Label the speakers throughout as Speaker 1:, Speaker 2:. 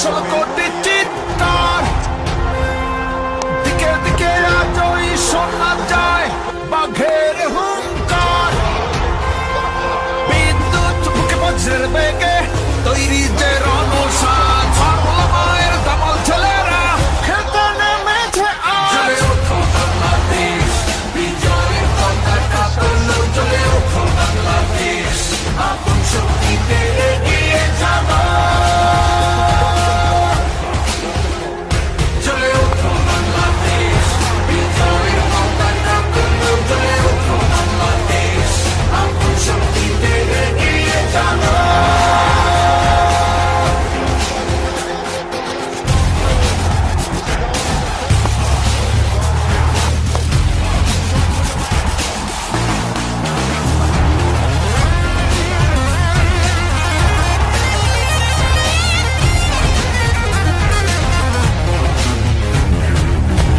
Speaker 1: ষোলো কোটি চিৎকার, দিকে দিকে আজই শোনা যায় বাঘের হুঙ্কার। বিদ্যুৎ বুকে বজ্রের বেগে তৈরি যে রণসাজ, বাংলা মায়ের দামাল ছেলেরা খেলতে নেমেছে আজ। জ্বলে ওঠো বাংলাদেশ, বিজয়ের পতাকা তোলো, জ্বলে ওঠো বাংলাদেশ, আপন শক্তিতে এগিয়ে যাবা। জ্বলে ওঠো বাংলাদেশ, বিজয়ের পতাকা তোলো, জ্বলে ওঠো বাংলাদেশ, আপন শক্তিতে এগিয়ে যাবা।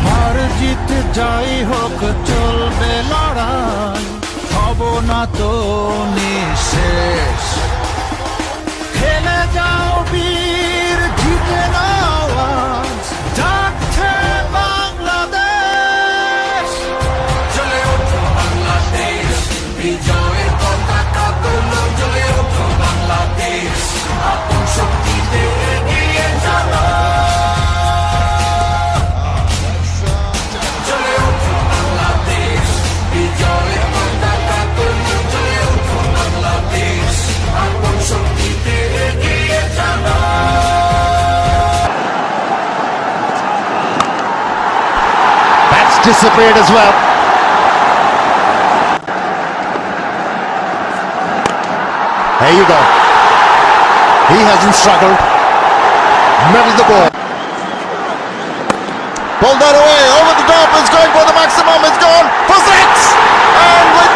Speaker 1: হার জিত যাই হোক চলবে লড়াই, হব না তো নিঃশেষ। খেলে যাও বীর, জিতে নাও আজ, জাগছে বাংলাদেশ। জ্বলে ওঠো বাংলাদেশ, বিজয়ের পতাকা তোলো, জ্বলে ওঠো বাংলাদেশ, আপন শক্তিতে এগিয়ে যাবা। জ্বলে ওঠো বাংলাদেশ, বিজয়ের পতাকা তোলো, জ্বলে ওঠো বাংলাদেশ, আপন শক্তিতে এগিয়ে যাবা।
Speaker 2: That's disappeared as well. There you go. He hasn't struggled. Meddled the ball. Pulled that away, over the top, it's going for the maximum, it's gone for six! And with